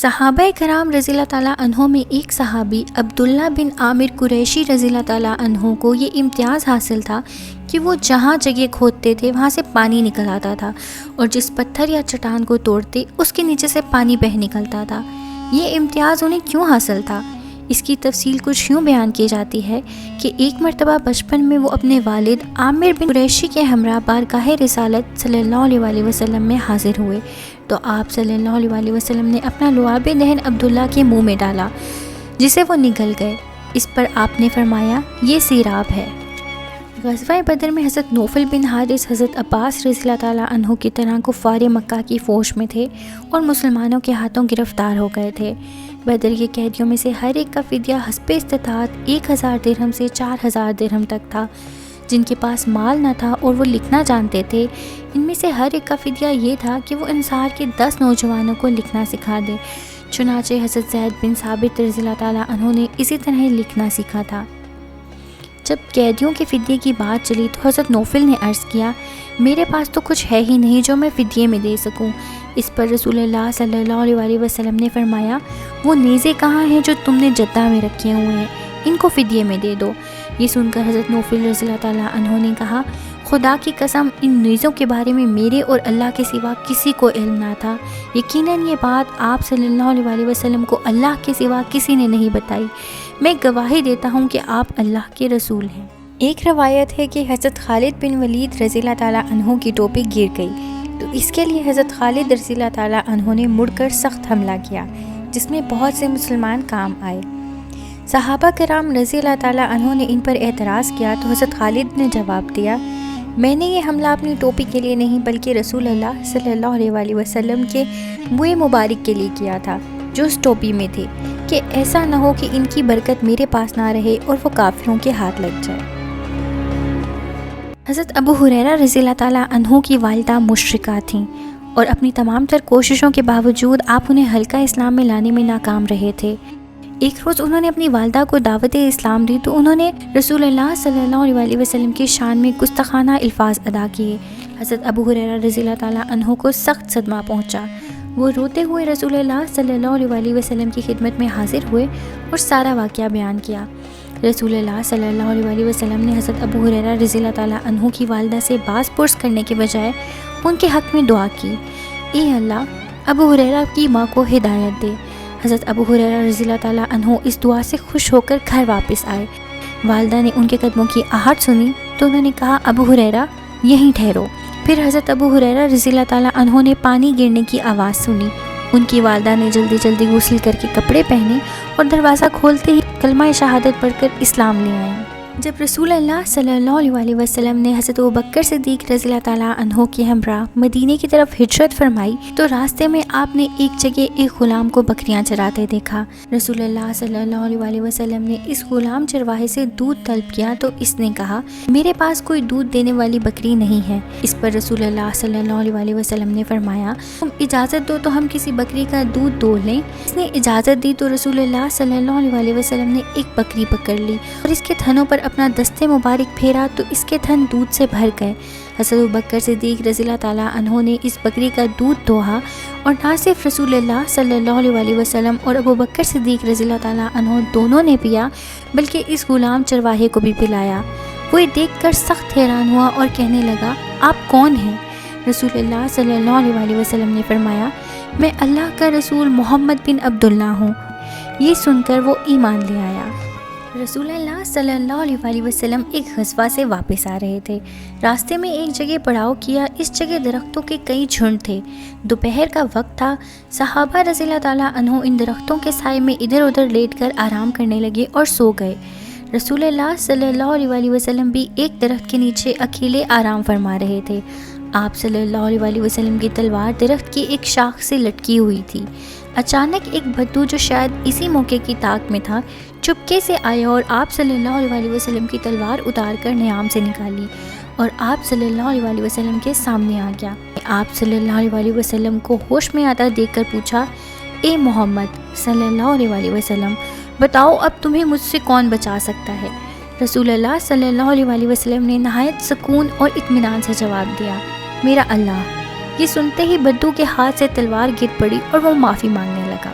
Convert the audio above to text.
صحابہ کرام رضی اللہ تعالیٰ عنہ میں ایک صحابی عبداللہ بن عامر قریشی رضی اللہ تعالیٰ عنہ کو یہ امتیاز حاصل تھا کہ وہ جہاں جگہ کھودتے تھے وہاں سے پانی نکل آتا تھا، اور جس پتھر یا چٹان کو توڑتے اس کے نیچے سے پانی بہہ نکلتا تھا۔ یہ امتیاز انہیں کیوں حاصل تھا؟ اس کی تفصیل کچھ یوں بیان کی جاتی ہے کہ ایک مرتبہ بچپن میں وہ اپنے والد عامر بن قریشی کے ہمراہ بارگاہ رسالت صلی اللہ علیہ وسلم میں حاضر ہوئے تو آپ صلی اللہ علیہ وسلم نے اپنا لعاب دہن عبداللہ کے منہ میں ڈالا، جسے وہ نگل گئے۔ اس پر آپ نے فرمایا، یہ سیراب ہے۔ غزوہ بدر میں حضرت نوفل بن حارث حضرت عباس رضی اللہ تعالیٰ عنہ کی طرح کفار مکہ کی فوج میں تھے اور مسلمانوں کے ہاتھوں گرفتار ہو گئے تھے۔ بدر کے قیدیوں میں سے ہر ایک کا فدیہ حسب استطاعت 1000 درہم سے 4000 درہم تک تھا۔ جن کے پاس مال نہ تھا اور وہ لکھنا جانتے تھے، ان میں سے ہر ایک کا فدیہ یہ تھا کہ وہ انصار کے 10 نوجوانوں کو لکھنا سکھا دے۔ چنانچہ حضرت زید بن ثابت رضی اللہ تعالیٰ عنہ نے اسی طرح لکھنا سیکھا تھا۔ جب قیدیوں کے فدیے کی بات چلی تو حضرت نوفل نے عرض کیا، میرے پاس تو کچھ ہے ہی نہیں جو میں فدیے میں دے سکوں۔ اس پر رسول اللہ صلی اللہ علیہ وسلم نے فرمایا، وہ نیزے کہاں ہیں جو تم نے جدہ میں رکھے ہوئے ہیں، ان کو فدیے میں دے دو۔ یہ سن کر حضرت نوفل رضی اللہ تعالیٰ عنہ نے کہا، خدا کی قسم ان نیزوں کے بارے میں میرے اور اللہ کے سوا کسی کو علم نہ تھا۔ یقیناً یہ بات آپ صلی اللہ علیہ وسلم کو اللہ کے سوا کسی نے نہیں بتائی۔ میں گواہی دیتا ہوں کہ آپ اللہ کے رسول ہیں۔ ایک روایت ہے کہ حضرت خالد بن ولید رضی اللہ تعالیٰ عنہ کی ٹوپی گر گئی تو اس کے لیے حضرت خالد رضی اللہ تعالیٰ عنہ نے مڑ کر سخت حملہ کیا، جس میں بہت سے مسلمان کام آئے۔ صحابہ کرام رضی اللہ تعالیٰ عنہ نے ان پر اعتراض کیا تو حضرت خالد نے جواب دیا، میں نے یہ حملہ اپنی ٹوپی کے لیے نہیں بلکہ رسول اللہ صلی اللہ علیہ وسلم کے منہ مبارک کے لیے کیا تھا جو اس ٹوپی میں تھے، کہ ایسا نہ ہو کہ ان کی برکت میرے پاس نہ رہے اور وہ کافروں کے ہاتھ لگ جائے۔ حضرت ابو ہریرہ رضی اللہ تعالیٰ عنہ کی والدہ مشرکہ تھیں اور اپنی تمام تر کوششوں کے باوجود آپ انہیں حلقہ اسلام میں لانے میں ناکام رہے تھے۔ ایک روز انہوں نے اپنی والدہ کو دعوت اسلام دی تو انہوں نے رسول اللہ صلی اللہ علیہ وسلم کی شان میں گستاخانہ الفاظ ادا کیے۔ حضرت ابو ہریرہ رضی اللہ تعالیٰ عنہ کو سخت صدمہ پہنچا۔ وہ روتے ہوئے رسول اللہ صلی اللہ علیہ وسلم کی خدمت میں حاضر ہوئے اور سارا واقعہ بیان کیا۔ رسول اللہ صلی اللہ علیہ وسلم نے حضرت ابو ہریرہ رضی اللہ تعالیٰ عنہ کی والدہ سے باز پرس کرنے کے بجائے ان کے حق میں دعا کی، اے اللہ ابو ہریرہ کی ماں کو ہدایت دے۔ حضرت ابو ہریرہ رضی اللہ تعالیٰ عنہ اس دعا سے خوش ہو کر گھر واپس آئے۔ والدہ نے ان کے قدموں کی آہٹ سنی تو انہوں نے کہا، ابو ہریرہ یہیں ٹھہرو۔ پھر حضرت ابو ہریرہ رضی اللہ تعالیٰ عنہ نے پانی گرنے کی آواز سنی۔ ان کی والدہ نے جلدی جلدی غسل کر کے کپڑے پہنے اور دروازہ کھولتے ہی کلمہ شہادت پڑھ کر اسلام لے آئیں۔ جب رسول اللہ صلی اللہ علیہ وسلم نے حضرت ابوبکر صدیق رضی اللہ تعالیٰ عنہ کے ہمراہ مدینے کی طرف ہجرت فرمائی تو راستے میں آپ نے ایک جگہ ایک غلام کو بکریاں چراتے دیکھا۔ رسول اللہ صلی اللہ علیہ وسلم نے اس غلام چرواہے سے دودھ طلب کیا تو اس نے کہا، میرے پاس کوئی دودھ دینے والی بکری نہیں ہے۔ اس پر رسول اللہ صلی اللہ علیہ وسلم نے فرمایا، تم اجازت دو تو ہم کسی بکری کا دودھ دو لیں۔ اس نے اجازت دی تو رسول اللہ صلی اللہ علیہ وسلم نے ایک بکری پکڑ لی اور اس کے تھنوں پر اپنا دستے مبارک پھیرا تو اس کے تھن دودھ سے بھر گئے۔ حضرت ابوبکر صدیق رضی اللہ تعالیٰ عنہ نے اس بکری کا دودھ دوہا اور نہ صرف رسول اللہ صلی اللہ علیہ وسلم اور ابوبکر صدیق رضی اللہ تعالیٰ عنہ دونوں نے پیا بلکہ اس غلام چرواہے کو بھی پلایا۔ وہ یہ دیکھ کر سخت حیران ہوا اور کہنے لگا، آپ کون ہیں؟ رسول اللہ صلی اللہ علیہ وسلم نے فرمایا، میں اللہ کا رسول محمد بن عبداللہ ہوں۔ یہ سن کر وہ ایمان لے آیا۔ رسول اللہ صلی اللہ علیہ وسلم ایک غزوہ سے واپس آ رہے تھے۔ راستے میں ایک جگہ پڑاؤ کیا، اس جگہ درختوں کے کئی جھنڈ تھے۔ دوپہر کا وقت تھا۔ صحابہ رضی اللہ تعالیٰ عنہ ان درختوں کے سائے میں ادھر ادھر لیٹ کر آرام کرنے لگے اور سو گئے۔ رسول اللہ صلی اللہ علیہ وسلم بھی ایک درخت کے نیچے اکیلے آرام فرما رہے تھے۔ آپ صلی اللہ علیہ وسلم کی تلوار درخت کی ایک شاخ سے لٹکی ہوئی تھی۔ اچانک ایک بھدو جو شاید اسی موقع کی طاق میں تھا چپکے سے آیا اور آپ صلی اللہ علیہ وسلم کی تلوار اتار کر نیام سے نکالی اور آپ صلی اللہ علیہ وسلم کے سامنے آ گیا۔ آپ صلی اللہ علیہ وسلم کو ہوش میں آتا دیکھ کر پوچھا، اے محمد صلی اللہ علیہ وسلم، بتاؤ اب تمہیں مجھ سے کون بچا سکتا ہے؟ رسول اللہ صلی اللہ علیہ وسلم نے نہایت سکون اور اطمینان سے جواب دیا، میرا اللہ۔ یہ سنتے ہی بدو کے ہاتھ سے تلوار گر پڑی اور وہ معافی مانگنے لگا۔